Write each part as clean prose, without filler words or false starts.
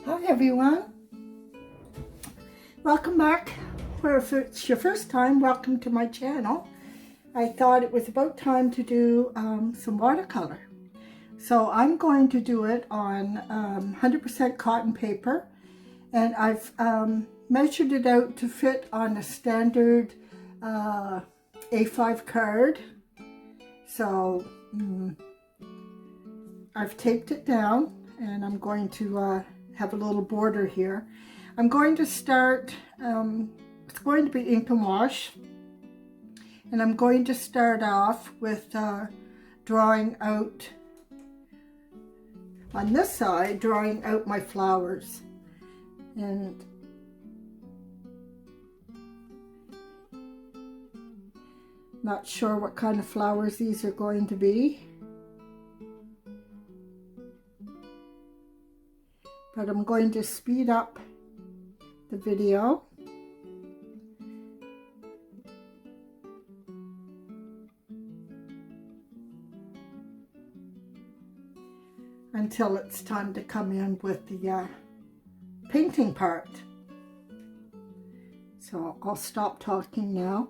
Hi everyone, welcome back, or if it's your first time, welcome to my channel. I thought it was about time to do some watercolor. So I'm going to do it on 100% cotton paper, and I've measured it out to fit on a standard A5 card. So I've taped it down, and I'm going to have a little border here. I'm going to start, it's going to be ink and wash, and I'm going to start off with drawing out, on this side, drawing out my flowers. And not sure what kind of flowers these are going to be, but I'm going to speed up the video until it's time to come in with the painting part. So I'll stop talking now.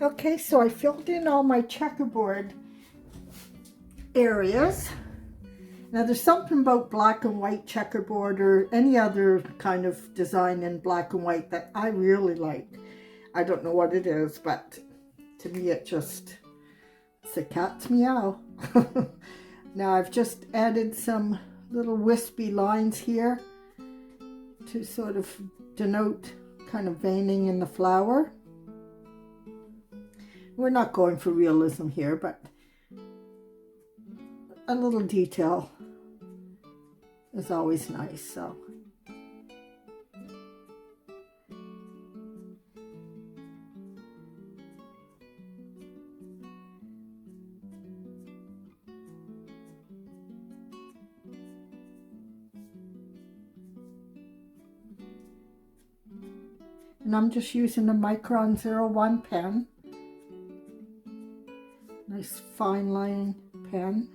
Okay, so I filled in all my checkerboard areas. Now there's something about black and white checkerboard or any other kind of design in black and white that I really like. I don't know what it is, but to me it's a cat's meow. Now I've just added some little wispy lines here to sort of denote kind of veining in the flower. We're not going for realism here, but a little detail is always nice. So and I'm just using the Micron 01 pen. Nice fine line pen.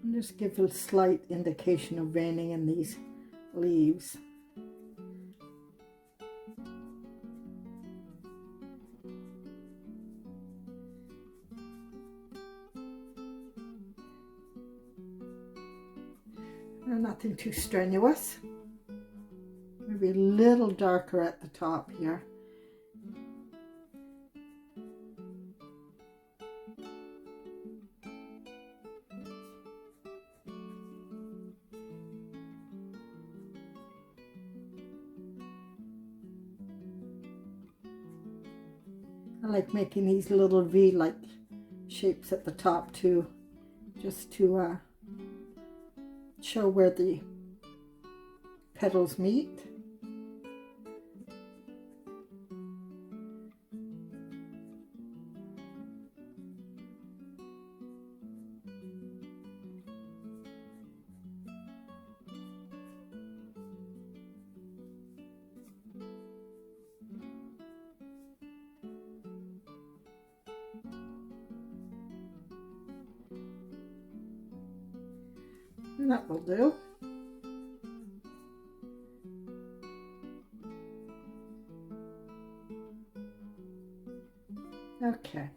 And just give a slight indication of veining in these leaves. Nothing too strenuous. Maybe a little darker at the top here. I like making these little V-like shapes at the top too, just to show where the petals meet. And that will do. Okay.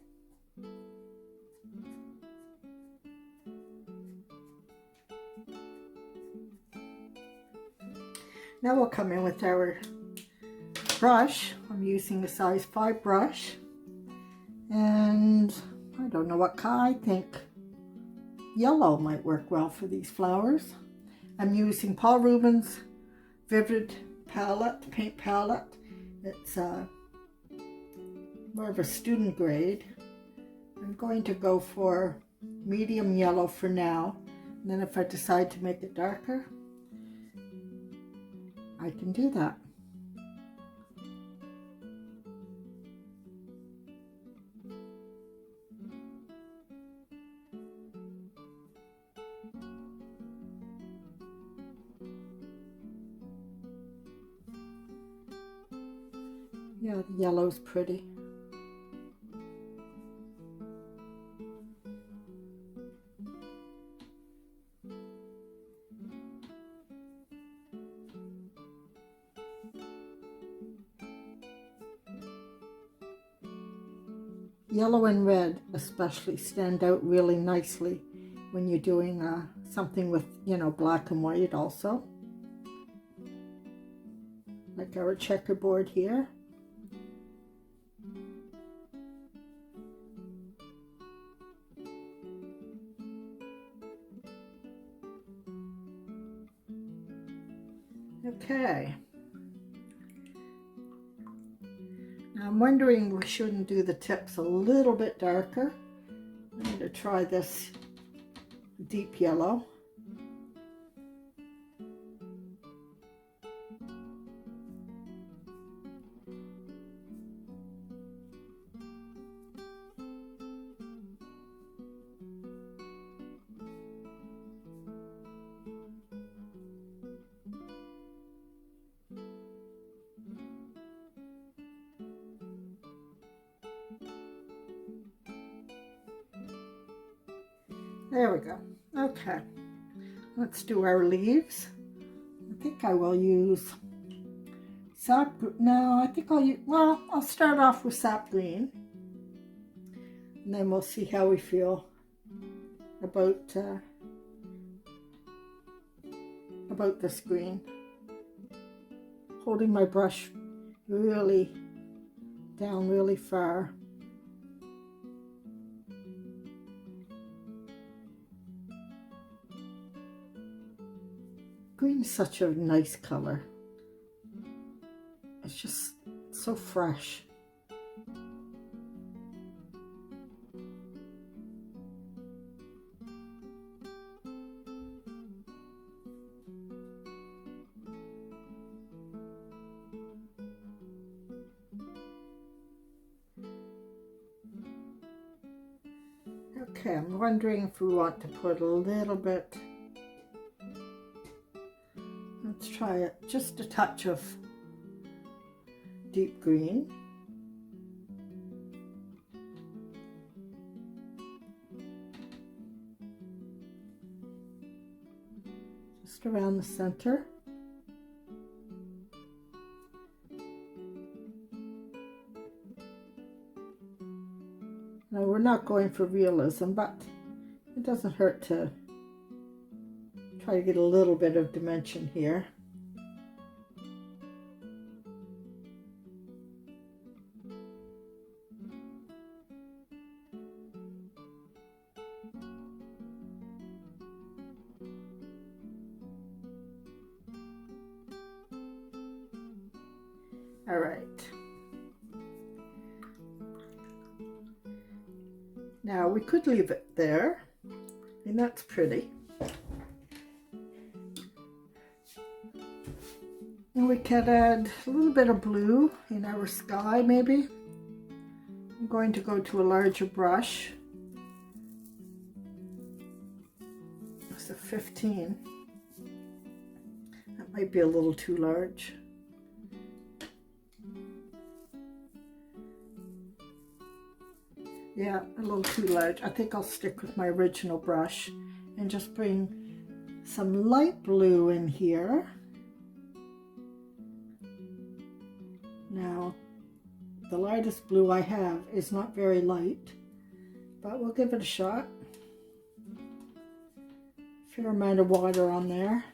Now we'll come in with our brush. I'm using a size 5 brush. And I don't know what kind. I think yellow might work well for these flowers. I'm using Paul Rubens Vivid palette, paint palette. It's more of a student grade. I'm going to go for medium yellow for now. And then if I decide to make it darker, I can do that. Yeah, the yellow's pretty. Yellow and red especially stand out really nicely when you're doing something with, you know, black and white also. Like our checkerboard here. Okay. Now I'm wondering we shouldn't do the tips a little bit darker. I'm going to try this deep yellow. There we go. Okay, let's do our leaves. I think I will use sap. No, I think I'll use, well, I'll start off with sap green, and then we'll see how we feel about this green. Holding my brush really down really far. Green is such a nice color. It's just so fresh. Okay, I'm wondering if we want to put a little bit, let's try it, just a touch of deep green. Just around the center. Now we're not going for realism, but it doesn't hurt to try to get a little bit of dimension here. All right. Now we could leave it there, and that's pretty. And we could add a little bit of blue in our sky, maybe. I'm going to go to a larger brush. It's a 15. That might be a little too large. Yeah, a little too large. I think I'll stick with my original brush and just bring some light blue in here. Now, the lightest blue I have is not very light, but we'll give it a shot. Fair amount of water on there.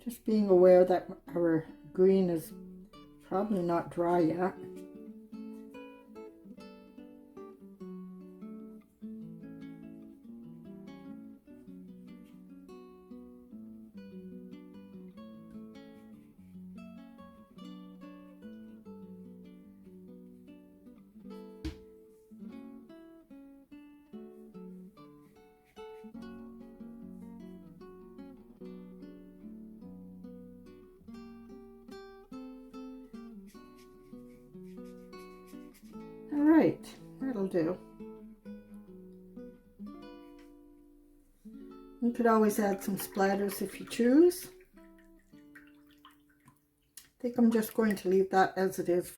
Just being aware that our green is probably not dry yet. Alright, that'll do. You could always add some splatters if you choose. I think I'm just going to leave that as it is